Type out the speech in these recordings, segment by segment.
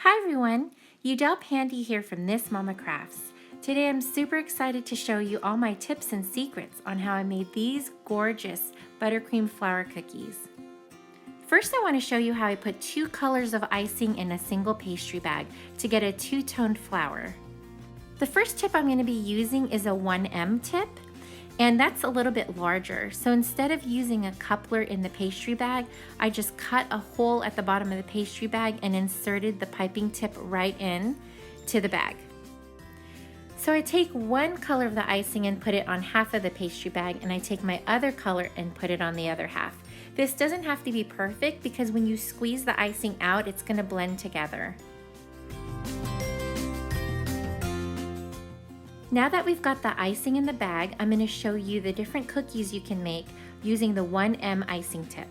Hi everyone, Udell Pandy here from This Mama Crafts. Today I'm super excited to show you all my tips and secrets on how I made these gorgeous buttercream flour cookies. First I want to show you how I put two colors of icing in a single pastry bag to get a two-toned flour. The first tip I'm going to be using is a 1M tip, and that's a little bit larger. So instead of using a coupler in the pastry bag, I just cut a hole at the bottom of the pastry bag and inserted the piping tip right in to the bag. So I take one color of the icing and put it on half of the pastry bag, and I take my other color and put it on the other half. This doesn't have to be perfect because when you squeeze the icing out, it's going to blend together. Now that we've got the icing in the bag, I'm going to show you the different cookies you can make using the 1M icing tip.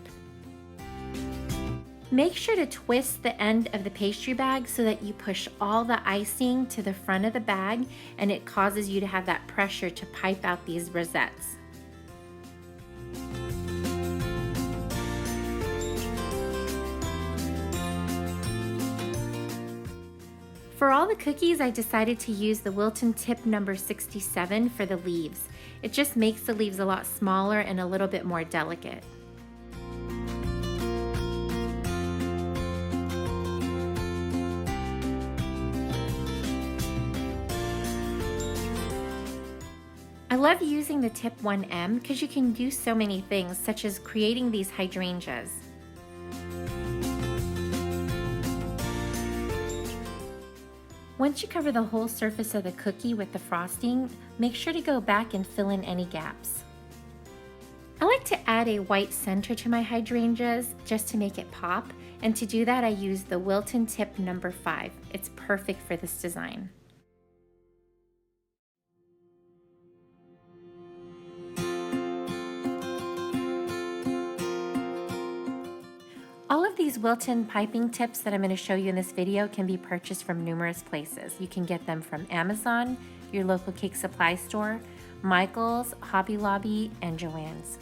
Make sure to twist the end of the pastry bag so that you push all the icing to the front of the bag, and it causes you to have that pressure to pipe out these rosettes. For all the cookies, I decided to use the Wilton tip number 67 for the leaves. It just makes the leaves a lot smaller and a little bit more delicate. I love using the tip 1M because you can do so many things, such as creating these hydrangeas. Once you cover the whole surface of the cookie with the frosting, make sure to go back and fill in any gaps. I like to add a white center to my hydrangeas just to make it pop, and to do that I use the Wilton tip number 5. It's perfect for this design. All of these Wilton piping tips that I'm going to show you in this video can be purchased from numerous places. You can get them from Amazon, your local cake supply store, Michael's, Hobby Lobby, and Joann's.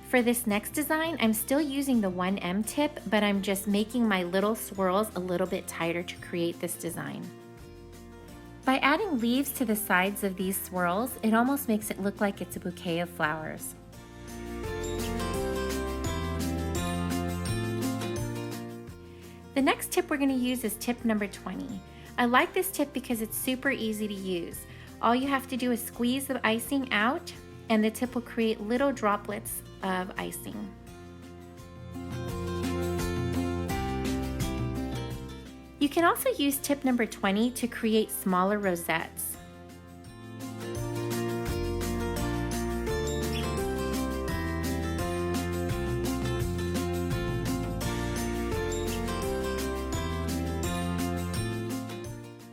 For this next design, I'm still using the 1M tip, but I'm just making my little swirls a little bit tighter to create this design. By adding leaves to the sides of these swirls, it almost makes it look like it's a bouquet of flowers. The next tip we're going to use is tip number 20. I like this tip because it's super easy to use. All you have to do is squeeze the icing out, and the tip will create little droplets of icing. You can also use tip number 20 to create smaller rosettes.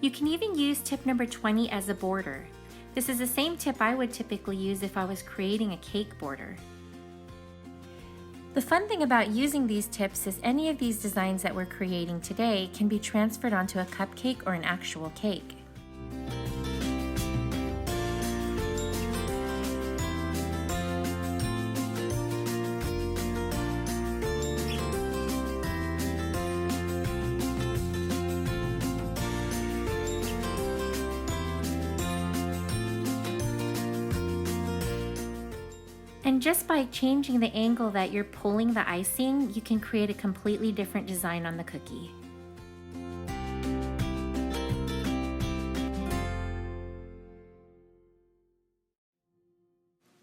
You can even use tip number 20 as a border. This is the same tip I would typically use if I was creating a cake border. The fun thing about using these tips is any of these designs that we're creating today can be transferred onto a cupcake or an actual cake. And just by changing the angle that you're pulling the icing, you can create a completely different design on the cookie.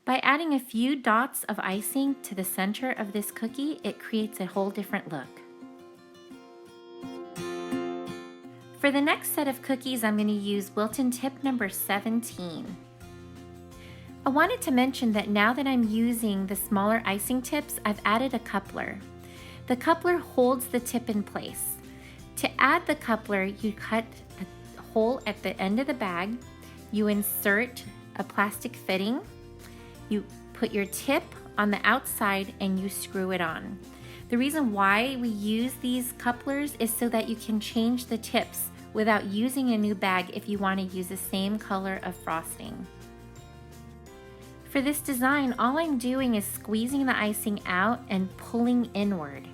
By adding a few dots of icing to the center of this cookie, it creates a whole different look. For the next set of cookies, I'm going to use Wilton tip number 17. I wanted to mention that now that I'm using the smaller icing tips, I've added a coupler. The coupler holds the tip in place. To add the coupler, you cut a hole at the end of the bag, you insert a plastic fitting, you put your tip on the outside, and you screw it on. The reason why we use these couplers is so that you can change the tips without using a new bag if you want to use the same color of frosting. For this design, all I'm doing is squeezing the icing out and pulling inward.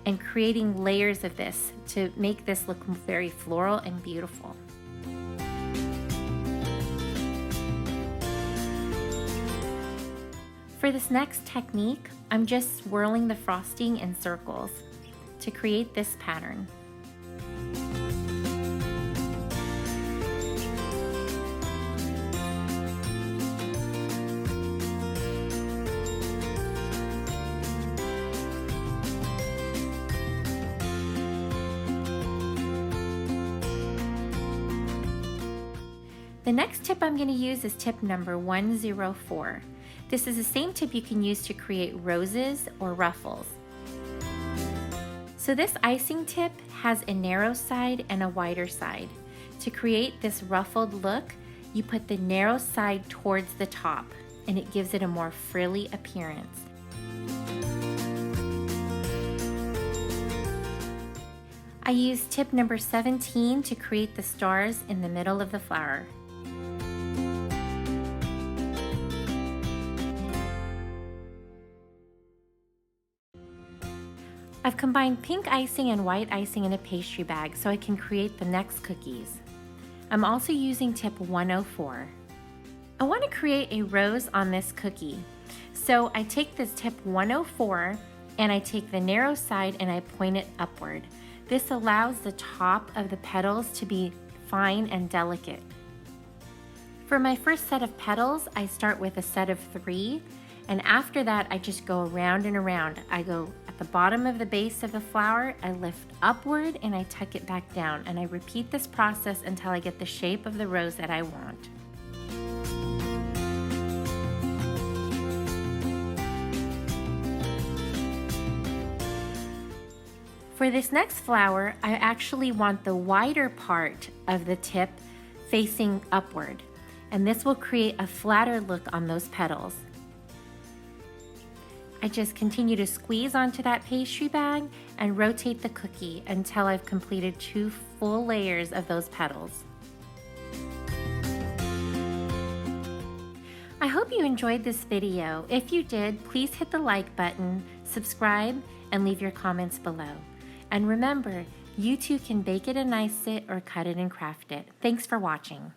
and creating layers of this to make this look very floral and beautiful. For this next technique, I'm just swirling the frosting in circles to create this pattern. The next tip I'm going to use is tip number 104. This is the same tip you can use to create roses or ruffles. So this icing tip has a narrow side and a wider side. To create this ruffled look, you put the narrow side towards the top, and it gives it a more frilly appearance. I used tip number 17 to create the stars in the middle of the flower. I've combined pink icing and white icing in a pastry bag so I can create the next cookies. I'm also using tip 104. I want to create a rose on this cookie. So I take this tip 104 and I take the narrow side and I point it upward. This allows the top of the petals to be fine and delicate. For my first set of petals, I start with a set of 3, and after that I just go around and around. I go at the bottom of the base of the flower, I lift upward and I tuck it back down, and I repeat this process until I get the shape of the rose that I want. For this next flower, I actually want the wider part of the tip facing upward, and this will create a flatter look on those petals. I just continue to squeeze onto that pastry bag and rotate the cookie until I've completed 2 full layers of those petals. I hope you enjoyed this video. If you did, please hit the like button, subscribe, and leave your comments below. And remember, you too can bake it and ice it or cut it and craft it. Thanks for watching.